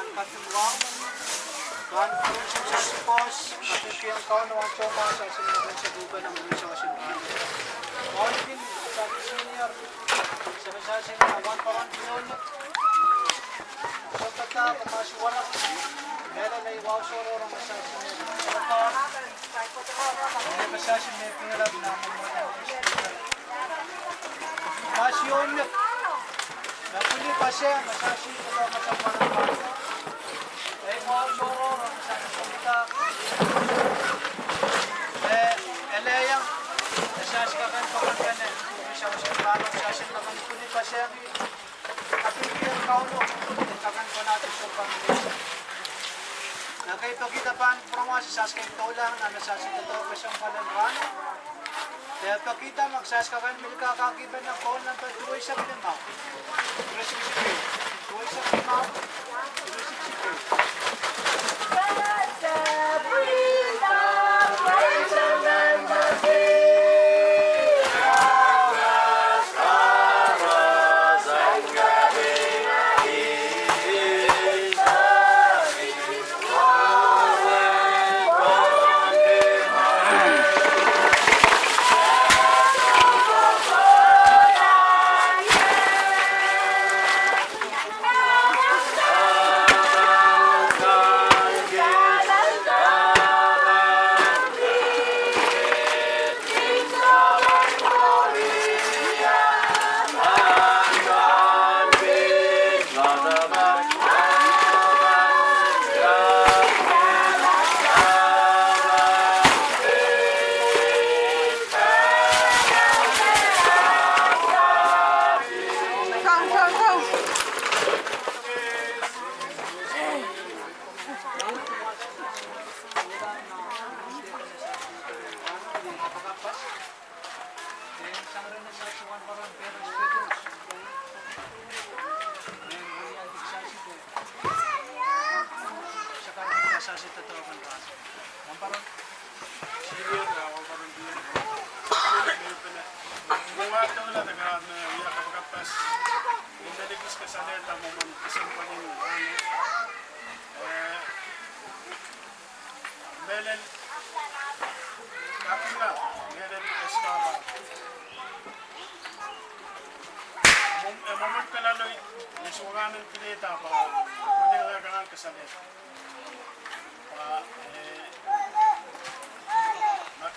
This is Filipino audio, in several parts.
kan katuwang kan kurusip sa sipos at yung kaon ng choma sa sinagan sa buga ng mga sa simbahan. Kaon din sa senior sa mesasing na 1 pa 1 bilyon. So tata pamasuwala meron na iwaw soro ng mesasing na may mesasing na pinarap na mga masyon napuli pa siya mesasing ito masapan ng mga ay iwaw soro ng mesasing kumita eleyang mesasing kakan pagkakan siya mesasing naman puli pa siya at yung kauno kakan po natin sa pamilya. Nakita pa ang promosi sa aking tulang na nasasito ko siyang palanruan. Kaya pakita magsaskakan milka kakiban ng phone ng tuloy sa pinamaw. 363. Tuloy sa pinamaw. 363.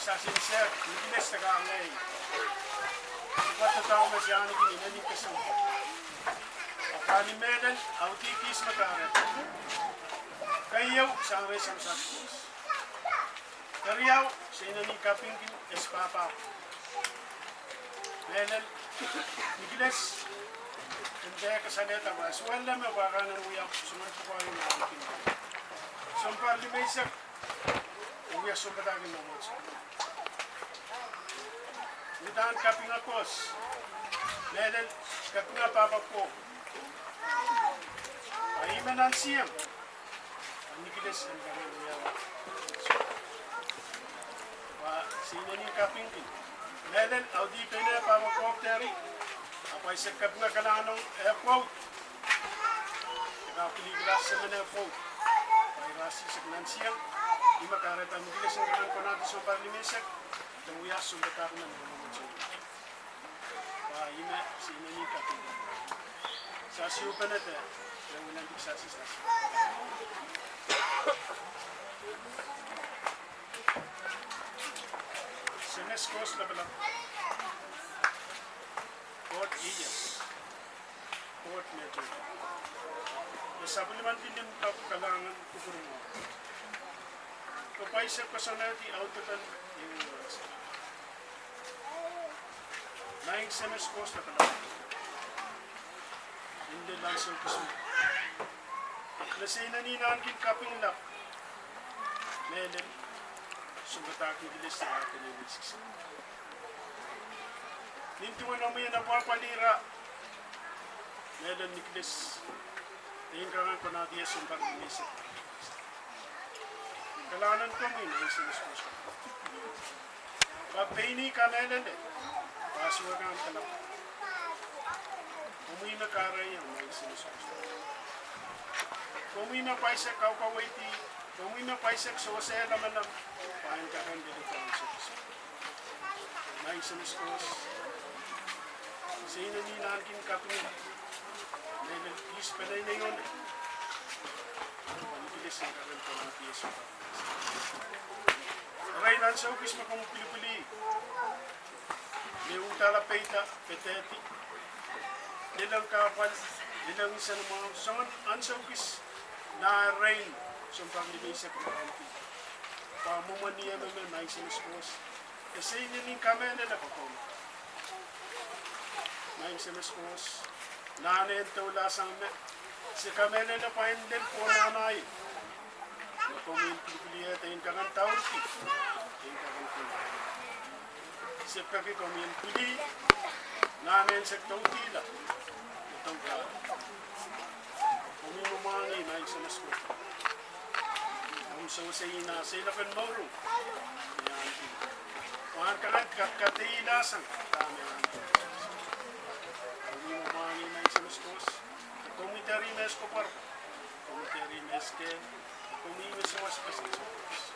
Magsasinser, igiles na kaangay. Ipatataw na siya ang gininanig kasama. Pagkalimedan, autikis makaret. Kayaw, sa resang sakos. Kariyaw, sa inanig kapingkin, espapa. Medan, igiles, hindi kasaleta ba? Suwala mo baka nang uyak, sumakuha yung nakikin. Sumpar limaysak, uyak sumpatagin ng mga sa. Udahan kaping akos. Medan, kaping apapak po. Pahiman ang siyam. Ang nikilis ang gawin niya. Sinanin kaping kin. Medan, audi kayo na papak teri. Apay sa kaping akalanong airport. Nakapiliglas sa mga airport. Pairasi sa nansiyam. Di makaret ang nikilis ang gawin ko natin sa parlimensak. Tawiyas sumbatak na mga Ime sinanin kaping. Sa siupan na tayo. Kaya walang diksasi. Semeskos na pala. Port Iyas. Port Metro. Nasabi naman din yung kalangan kupuro mo. Kapay sa personality autotan yung Naing semeskos na pala. Hindi lang sa kusog. Lasay na ninangkin kaping lak. Melen, sumbatakin gilis sa akin yung isiksik. Nintuan na mo yan ang wapalira. Melen, niklis. Tingin ka nga ko na diya sumbang gilis. Kailangan ko mo yun, naing semeskos. Papini ka melen eh. Paswa ka ang talap. Umuwi na karay ang mga sinusunod. Pumina paisek kau kawaiti, pumina paisek so saya naman lang. Pahin ka kan dito ang sukis. May sinuskos. Sa inanilaan kin katunga. May nagpis palay na yun. Panipilis ang karan ko ng piso. Aray nan sa ukis makong pili-pili. May utala peita, peteti. Nilang kapal, nilang isa ng mga sangan ansaukis na rain sumpang libisa ko kanti. Pamuman niya naman na isinuskos. Kasi nining kamay na nakakong. Na isinuskos. Nanin taulasang na. Si kamay na pahin din po nanay. Nakumin pilipilia tayo kangan taurti. Tayo kangan pili. Siyempre kumin pili. Nanin sa tautila. Itong kala. Umimumangi na isinuskos. Ang sawasay na sila kan mauro. Yan. Kuhan ka lang katilasan. Dami lang. Umimumangi na isinuskos. Komiteri mes ko par. Komiteri mes ke. Kumimis sa waspas ng sukos.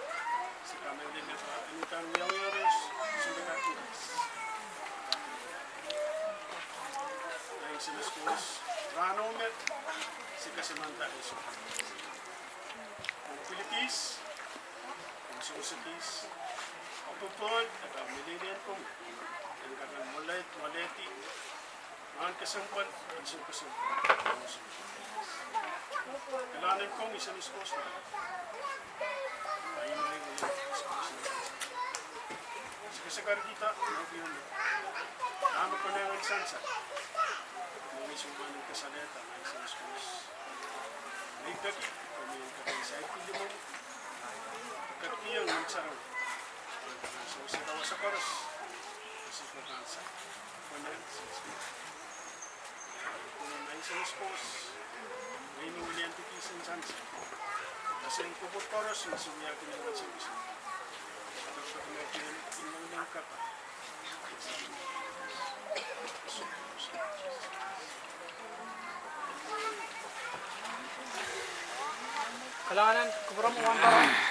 Si kami ulit na inutan miyawiris. Sulit atulis. Na isinuskos. Rano ulit. Si Kasimanta iso. Kung Pilipis, kung Susitis, o pupod, at ang mililian kong, ang kagang moleti, mga kasampal, at sukasampal. Kailangan kong isaniskos na. Ayun na yung iskos na. Sige sa karikita, mag-iyon na. Ano ko na yung insansa? Mga isuman ng kasaleta, may isaniskos. May kaki, kung may kakay sa ipili mo, kakiyang magsaraw. So, sa tawa sa koros, kasi ko kansa. Kung na, kung may isaniskos, may niulian tikisin sansa. Kasi ang kubot koros, masumiya ko naman sa gusto. At ako na pinang ng kapa. Kailangan, kubura mo 1 taon.